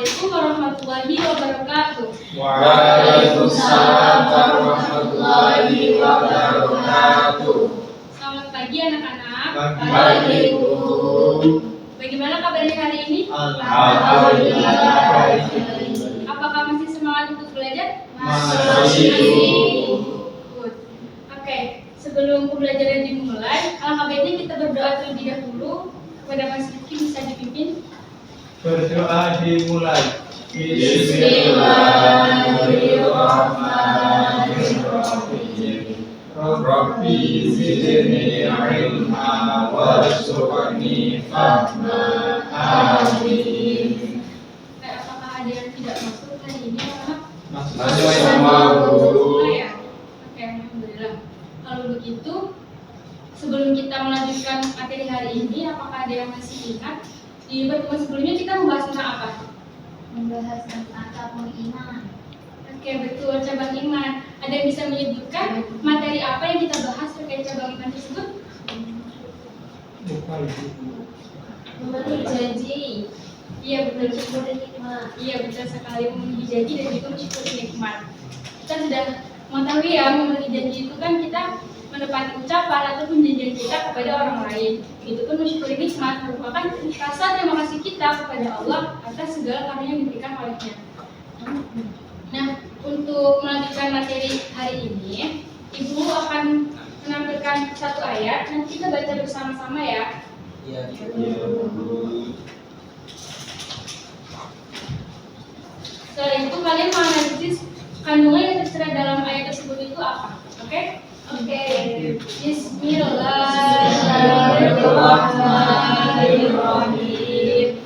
Assalamualaikum warahmatullahi wabarakatuh. Waalaikumsalam warahmatullahi wabarakatuh. Selamat pagi anak-anak. Pagi, Bu. Bagaimana kabarnya hari ini? Alhamdulillah. Apakah masih semangat untuk belajar? Masih. Good. Oke, sebelum pembelajaran dimulai, alangkah baiknya kita berdoa terlebih dahulu. Kepada Mas Rifki bisa dipimpin. Berdoa dimulai. Bismillahirrahmanirrahim. Rabbi zidni ilma warzuqni fahma. Amin. Apakah ada yang tidak masuk hari ini, anak-anak? Masuk semua, Bu. Ya. Oke, alhamdulillah. Kalau begitu, sebelum kita melanjutkan materi hari ini, apakah ada yang masih ingat di pertemuan sebelumnya kita membahas tentang apa? Membahas tentang cabang iman. Oke, betul, cabang iman. Ada yang bisa menyebutkan materi apa yang kita bahas terkait cabang iman tersebut? Memenuhi janji. Iya, betul. Mensyukuri nikmat. Iya, betul sekali, memenuhi janji dan juga mensyukuri nikmat. Kita sudah mengetahui ya, memenuhi janji itu kan kita menepati ucapan ataupun janji kita kepada orang lain. Itu pun mensyukuri nikmat merupakan rasa terima kasih kita kepada Allah atas segala karunia yang diberikan olehnya. Nah, untuk melanjutkan materi hari ini, Ibu akan menampilkan satu ayat. Nanti kita baca bersama-sama ya. Iya. Setelah itu kalian menganalisis kandungan yang tertera dalam ayat tersebut itu apa? Oke? Oke. Bismillahirrahmanirrahim.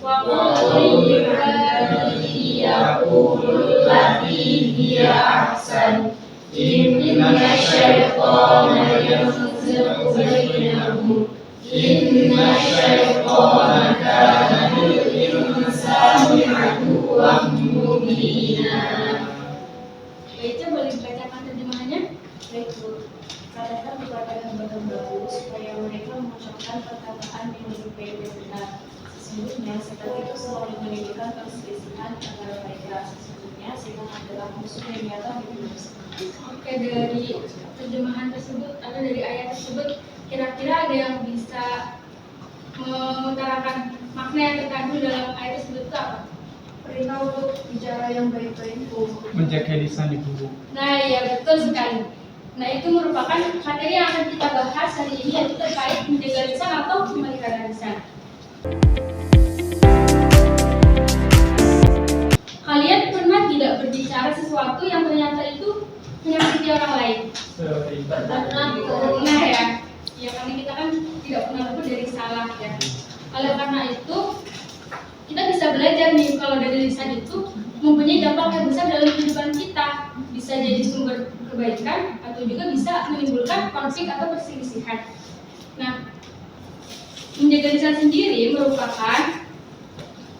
Wa qul ibadi yaqulul lati hiya ahsan. Inna syaitana yanzighu bainahum. Inna syaitana kana lil insani aduwwan mubina. Baca, boleh dibacakan terjemahannya? Baik, Bu. Katakan kepada hamba-hambaku supaya mereka mengucapkan perkataan yang lebih baik dan benar. Sesungguhnya setan itu selalu menimbulkan perselisihan antara mereka. Sesungguhnya setan adalah musuh yang nyata bagi manusia. Oke, dari terjemahan tersebut atau dari ayat tersebut, kira-kira ada yang bisa mengutarakan makna yang terkandung dalam ayat tersebut itu apa? Perintah untuk bicara yang baik-baik, Bu. Menjaga lisan ibu. Nah, ya betul sekali. Nah, itu merupakan materi yang akan kita bahas hari ini, yaitu terkait menjaga lisan atau memelihara lisan. Kalian pernah tidak berbicara sesuatu yang ternyata itu menyakiti orang lain? Pernah ya? Ya, karena kita kan tidak pernah luput dari salah ya. Oleh karena itu, kita bisa belajar nih kalau dari lisan itu mempunyai dampak yang besar dalam kehidupan kita. Bisa jadi sumber kebaikan atau juga bisa menimbulkan konflik atau perselisihan. Nah, menjaga lisan sendiri merupakan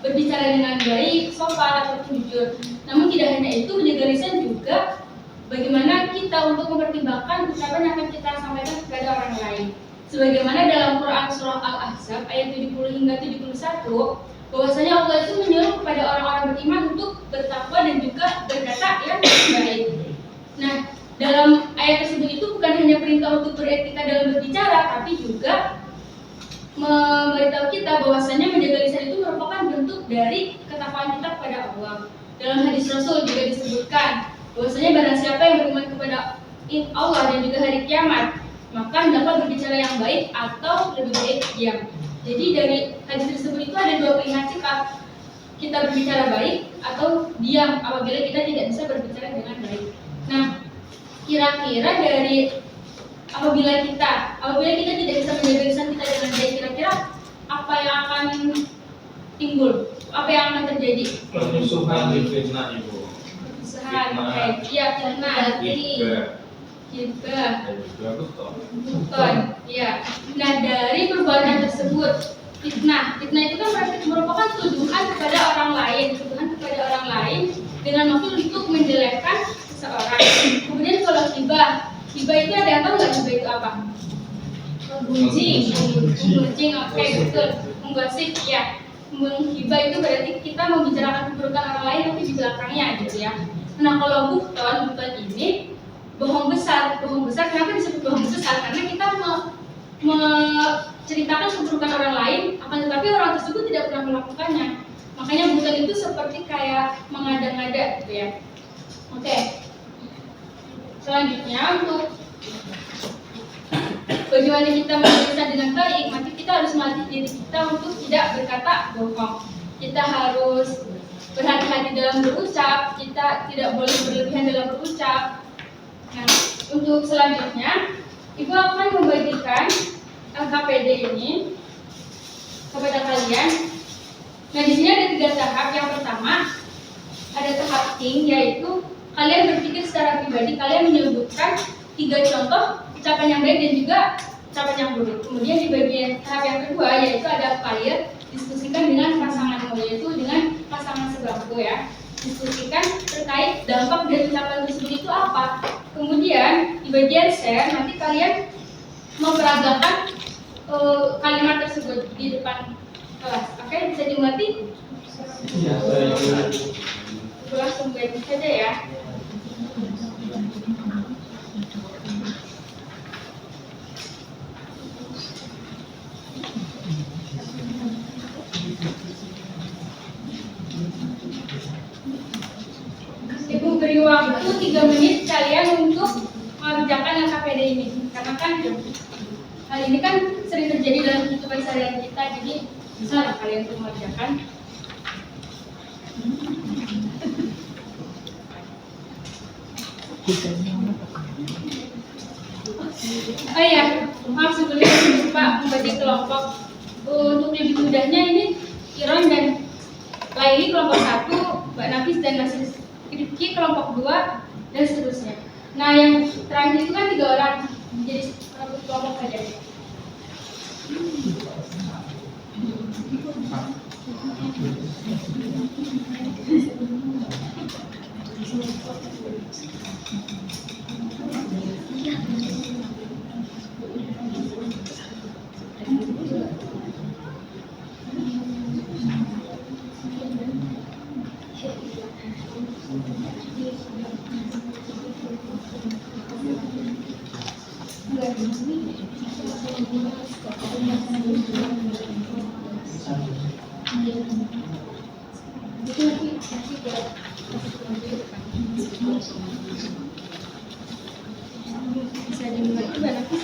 berbicara dengan baik, sopan ataupun jujur. Namun tidak hanya itu, menjaga lisan juga bagaimana kita untuk mempertimbangkan ucapan yang akan kita sampaikan kepada orang lain. Sebagaimana dalam Quran surah Al-Ahzab ayat 70 hingga 71, bahwasanya Allah itu menyuruh kepada orang-orang beriman untuk bertakwa dan juga berkata yang baik. Nah, dalam ayat tersebut itu bukan hanya perintah untuk beretika dalam berbicara, tapi juga memberitahu kita bahwasanya menjaga lisan itu merupakan bentuk dari ketakwaan kita kepada Allah. Dalam hadis Rasul juga disebutkan bahwasanya barang siapa yang beriman kepada Allah dan juga hari kiamat, maka dapat berbicara yang baik atau lebih baik diam. Jadi dari hadis tersebut itu ada dua pilihan sikap, kita berbicara baik atau diam apabila kita tidak bisa berbicara dengan baik. Nah, kira-kira dari apabila kita tidak bisa menjaga lisan kita dengan baik, kira-kira apa yang akan timbul? Apa yang akan terjadi? Permusuhan di fitnah, Ibu. Permusuhan, oke. Iya, fitnah. Gibah. Bukan, ya. Nah, dari perbuatan tersebut, fitnah itu kan merupakan tuduhan kepada orang lain dengan maksud untuk menjelekkan seseorang. Kemudian kalau gibah itu ada yang tahu nggak gibah itu apa? Menggunjing, oke, betul. Menggosip, ya. Menghibah itu berarti kita membicarakan belakangnya gitu ya. Nah kalau bukton ini bohong besar kenapa disebut bohong besar? Karena kita menceritakan keburukan orang lain, akan tetapi orang tersebut tidak pernah melakukannya. Makanya bukton itu seperti kayak mengada-ngada gitu ya. Oke. Selanjutnya untuk bagaimana kita membaca dengan baik, maka kita harus melatih diri kita untuk tidak berkata bohong. Kita harus berhati-hati dalam berucap, kita tidak boleh berlebihan dalam berucap. Nah, untuk selanjutnya, Ibu akan membagikan LKPD ini kepada kalian. Nah, di sini ada 3 tahap. Yang pertama, ada tahap king, yaitu kalian berpikir secara pribadi, kalian menyebutkan 3 contoh ucapan yang baik dan juga ucapan yang buruk. Kemudian di bagian tahap yang kedua, yaitu ada fire, diskusikan dengan pasanganmu, yaitu dengan pasangan sebangku ya. Diskusikan terkait dampak dari ucapan tersebut itu apa. Kemudian di bagian share, nanti kalian memperagakan kalimat tersebut di depan kelas. Oke, bisa dimengerti? Ya, baik. Ibu langsung baik saja ya. Ibu beri waktu 3 menit kalian untuk mengerjakan LKPD ini. Karena kan hal ini kan sering terjadi dalam kehidupan sehari-hari kita, jadi bisa lah kalian untuk mengerjakan. Oh iya, maaf sebelumnya lupa membagi kelompok. Untuk lebih mudahnya ini Iron dan Laili kelompok 1, Mbak Nafis dan Mas Rifki kelompok 2, dan seterusnya. Nah yang terakhir itu kan 3 orang, jadi satu kelompok saja. Bisa dimulai Mbak Nafis?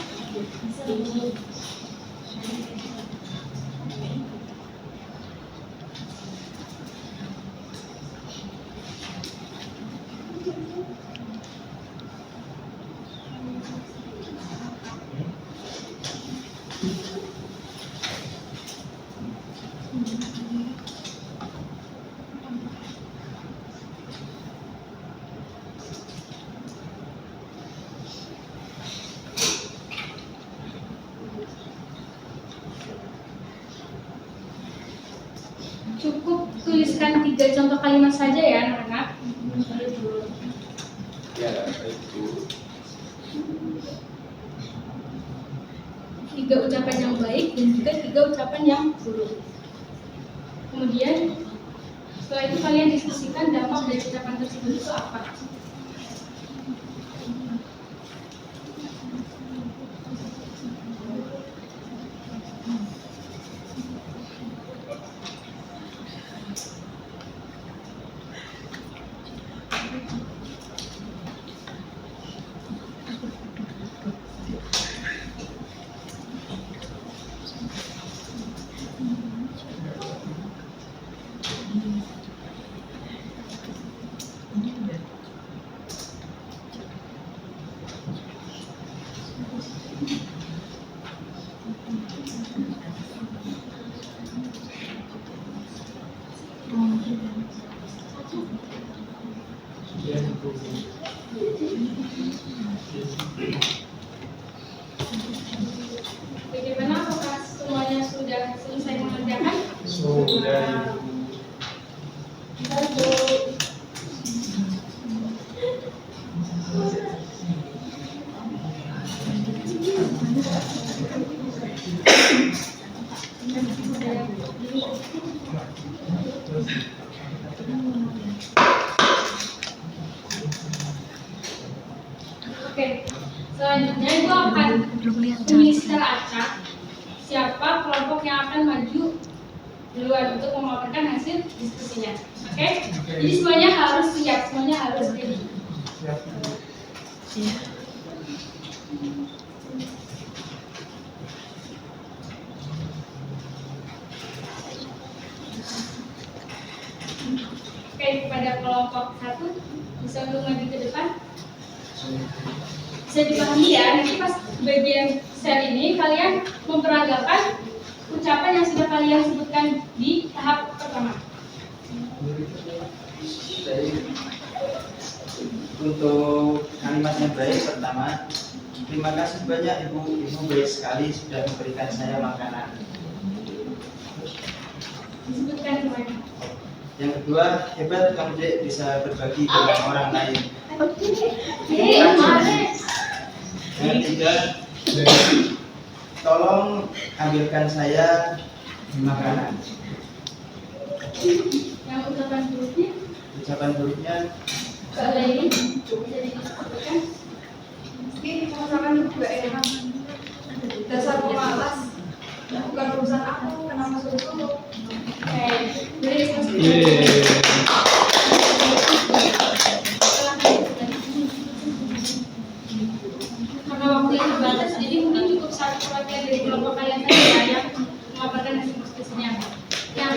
Cukup tuliskan 3 contoh kalimat saja ya anak-anak. Ya, itu. 3 ucapan yang baik dan juga 3 ucapan yang buruk. Kemudian setelah itu kalian diskusikan dampak dari ucapan tersebut itu apa. Bagaimana, apakah semuanya sudah selesai mengerjakan? Sudah. Selanjutnya ibu akan memilih secara acak siapa kelompok yang akan maju duluan untuk memaparkan hasil diskusinya. Oke? Jadi semuanya harus siap, semuanya harus ready. Oke, pada kelompok 1 bisa untuk maju ke depan. Bisa dipahami ya, nanti pas bagian sel ini kalian memperagakan ucapan yang sudah kalian sebutkan di tahap pertama. Untuk kalimat yang baik pertama, terima kasih banyak ibu baik sekali sudah memberikan saya makanan. Disebutkan kemana? Yang kedua, hebat kamu Dek bisa berbagi dengan orang lain. Yang ketiga, tolong ambilkan saya makanan. Yang ucapan buruknya, Ucapan buruknya, Kak Laili, jadi disebutkan. Ini masakan juga enak. Dasar pemalas. Bukan urusan aku, kenapa suruh-suruh. Oke, boleh disebutkan. Karena waktu yang terbatas, jadi mungkin cukup satu perwakilan dari kelompok kalian saja yang memaparkan hasil diskusinya. Yang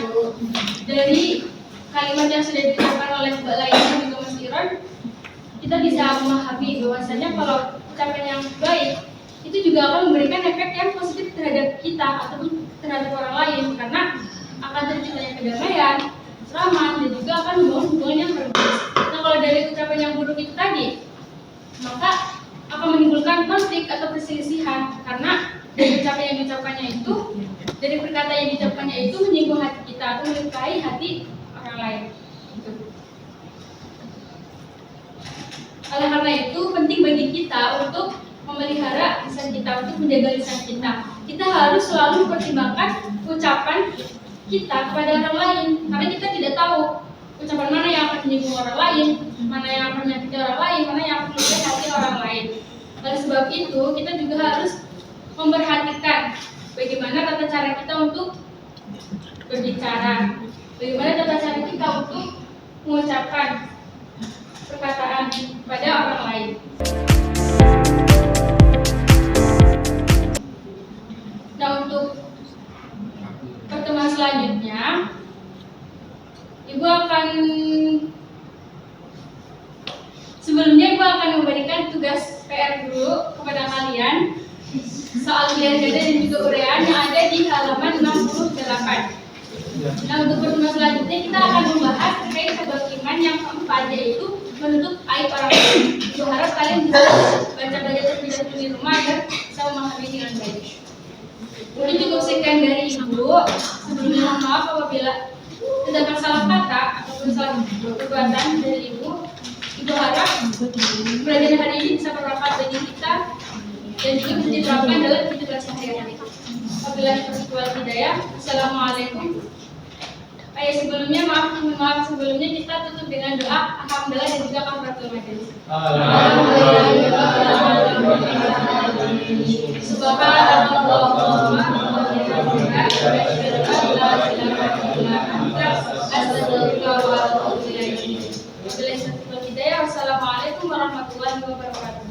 dari kalimat yang sudah diucapkan oleh Mbak Laila dan juga Mas Iron, kita bisa memahami bahwasanya kalau ucapan yang baik itu juga akan memberikan efek yang positif terhadap kita ataupun terhadap orang lain, karena akan terciptanya kedamaian, keselamatan, dan juga akan membangun hubungan yang harmonis. Nah, kalau dari ucapan yang buruk itu tadi, maka akan menimbulkan konflik atau perselisihan, karena dari ucapan yang diucapkannya itu, dari perkataan yang diucapkannya itu menyinggung hati kita atau melukai hati orang lain. Gitu. Oleh karena itu penting bagi kita untuk memelihara lisan kita, untuk menjaga lisan kita. Kita harus selalu mempertimbangkan ucapan kita kepada orang lain, karena kita tidak tahu ucapan mana yang akan menyinggung orang lain, mana yang akan menyakiti orang lain, mana yang akan melukai hati orang lain. Oleh sebab itu, kita juga harus memperhatikan bagaimana tata cara kita untuk berbicara, bagaimana tata cara kita untuk mengucapkan perkataan pada orang lain. Nah, untuk pertemuan selanjutnya, Ibu akan memberikan tugas PR dulu kepada kalian soal pilihan ganda dan juga urean yang ada di halaman 68. Nah, untuk pertemuan selanjutnya kita akan membahas terkait sebuah iman yang keempat, yaitu menutup aib orang lain. Ibu harap kalian bisa baca-baca terlebih dahulu di rumah agar bisa memahami dengan baik. Mungkin cukup sekian dari Ibu. Sebelumnya mohon maaf apabila terdapat salah kata ataupun salah perbuatan dari Ibu. Ibu harap pelajaran hari ini bisa bermanfaat bagi kita dan juga bisa diterapkan dalam kehidupan sehari-hari. Wabillahi taufiq wal hidayah. Assalamualaikum. Sebelumnya maaf sebelumnya kita tutup dengan doa alhamdulillah dan juga kafaratul majelis. Wassalamualaikum warahmatullahi wabarakatuh.